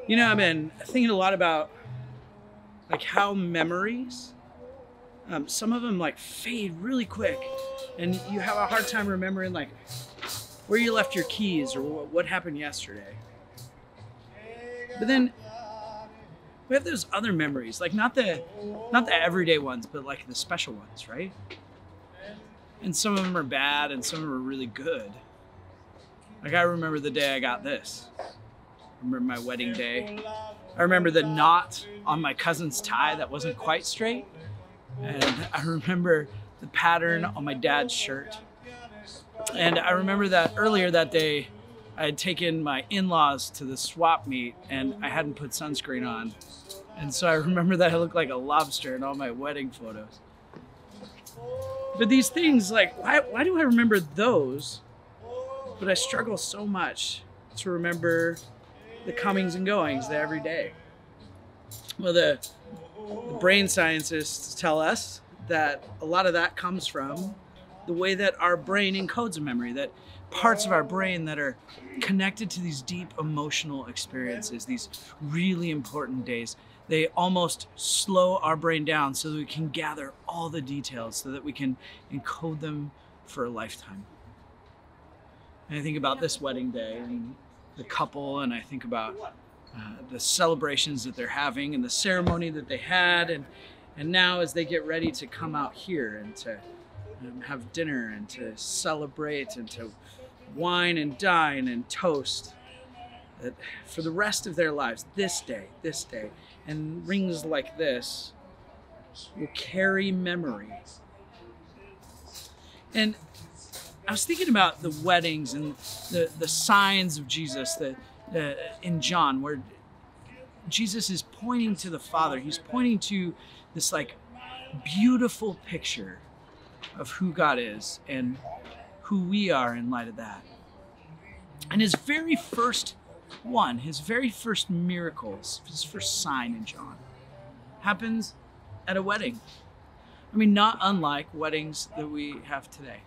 I've been thinking a lot about like how memories, some of them like fade really quick, and you have a hard time remembering like where you left your keys or what happened yesterday. But then we have those other memories, like not the everyday ones, but like the special ones, right? And some of them are bad, and some of them are really good. Like I remember the day I got this. I remember my wedding day. I remember the knot on my cousin's tie that wasn't quite straight. And I remember the pattern on my dad's shirt. And I remember that earlier that day, I had taken my in-laws to the swap meet and I hadn't put sunscreen on. And so I remember that I looked like a lobster in all my wedding photos. But these things, like, why do I remember those? But I struggle so much to remember the comings and goings, the everyday. Well, the brain scientists tell us that a lot of that comes from the way that our brain encodes a memory, that parts of our brain that are connected to these deep emotional experiences, these really important days, they almost slow our brain down so that we can gather all the details so that we can encode them for a lifetime. And I think about this wedding day and the couple, and I think about the celebrations that they're having and the ceremony that they had, and now as they get ready to come out here and to have dinner and to celebrate and to wine and dine and toast, that for the rest of their lives, this day, and rings like this will carry memory. And I was thinking about the weddings and the signs of Jesus that in John, where Jesus is pointing to the Father. He's pointing to this like beautiful picture of who God is and who we are in light of that. And his very first miracles, his first sign in John, happens at a wedding. I mean, not unlike weddings that we have today.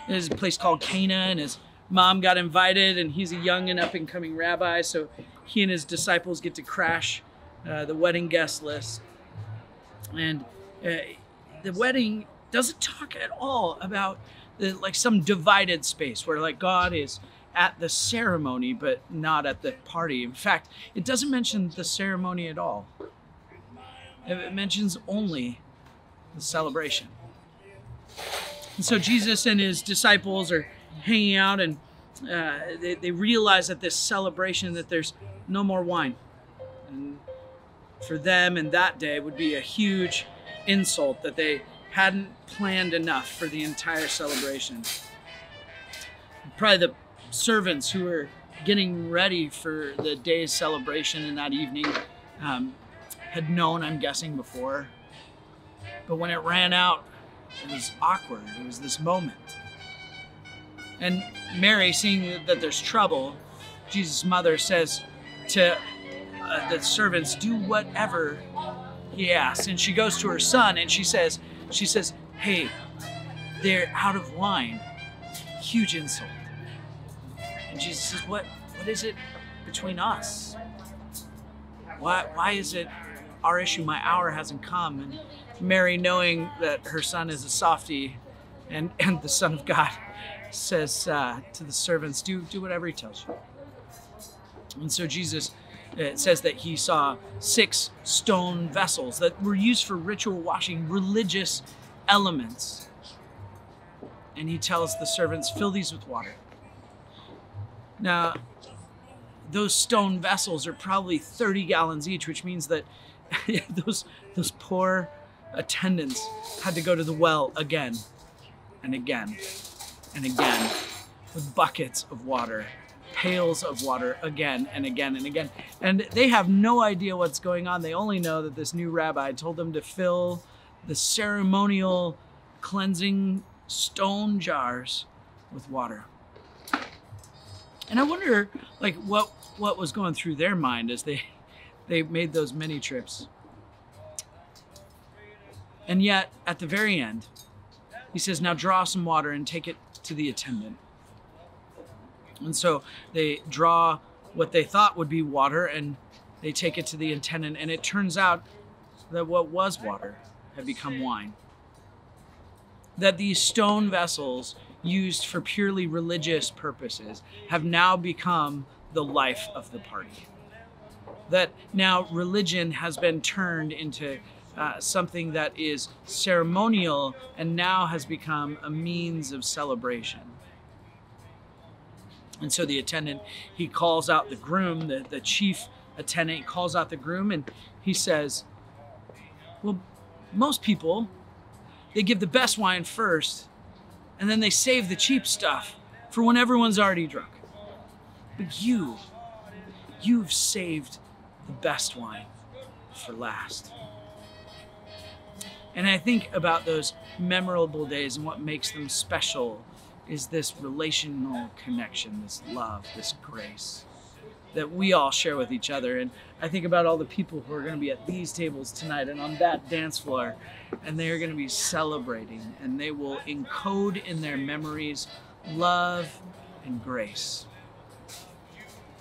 There's a place called Cana, and his mom got invited, and he's a young and up-and-coming rabbi, so he and his disciples get to crash the wedding guest list. And the wedding doesn't talk at all about like some divided space where like God is at the ceremony but not at the party. In fact, it doesn't mention the ceremony at all. It mentions only the celebration. And so Jesus and his disciples are hanging out, and they realize at this celebration that there's no more wine. And for them in that day would be a huge insult that they hadn't planned enough for the entire celebration. Probably the servants who were getting ready for the day's celebration in that evening had known, I'm guessing, before. But when it ran out, it was awkward. It was this moment. And Mary, seeing that there's trouble, Jesus' mother says to the servants, do whatever he asks. And she goes to her son and she says, hey, they're out of wine. Huge insult. And Jesus says, what is it between us? Why is it our issue? My hour hasn't come. And Mary, knowing that her son is a softie and the Son of God, says to the servants, do whatever he tells you. And so Jesus, it says that he saw 6 stone vessels that were used for ritual washing, religious elements. And he tells the servants, fill these with water. Now, those stone vessels are probably 30 gallons each, which means that those poor attendants had to go to the well again and again and again with buckets of water, pails of water again and again and again. And they have no idea what's going on. They only know that this new rabbi told them to fill the ceremonial cleansing stone jars with water. And I wonder, like, what was going through their mind as they made those many trips. And yet, at the very end, he says, now draw some water and take it to the attendant. And so they draw what they thought would be water, and they take it to the attendant, and it turns out that what was water had become wine. That these stone vessels used for purely religious purposes have now become the life of the party. That now religion has been turned into something that is ceremonial and now has become a means of celebration. And so the attendant, he calls out the groom, the chief attendant, he calls out the groom, and he says, well, most people, they give the best wine first, and then they save the cheap stuff for when everyone's already drunk. But you've saved the best wine for last. And I think about those memorable days, and what makes them special is this relational connection, this love, this grace that we all share with each other. And I think about all the people who are going to be at these tables tonight and on that dance floor, and they are going to be celebrating, and they will encode in their memories love and grace.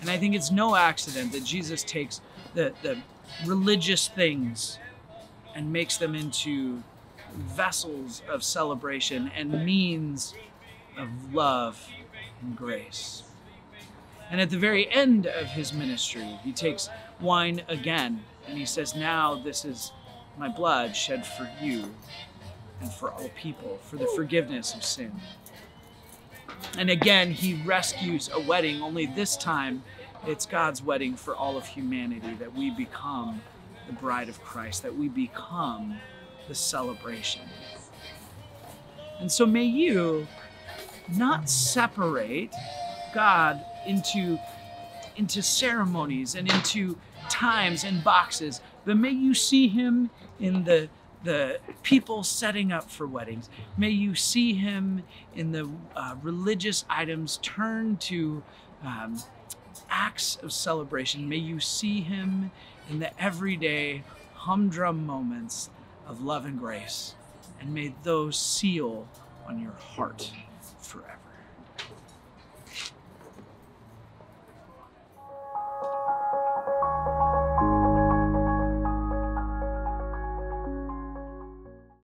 And I think it's no accident that Jesus takes the religious things and makes them into vessels of celebration and means of love and grace. And at the very end of his ministry, he takes wine again, and he says, now this is my blood shed for you and for all people, for the forgiveness of sin. And again, he rescues a wedding, only this time it's God's wedding for all of humanity, that we become the bride of Christ, that we become the celebration. And so may you not separate God into ceremonies and into times and boxes, but may you see him in the people setting up for weddings. May you see him in the religious items turned to acts of celebration. May you see him in the everyday humdrum moments of love and grace, and may those seal on your heart forever.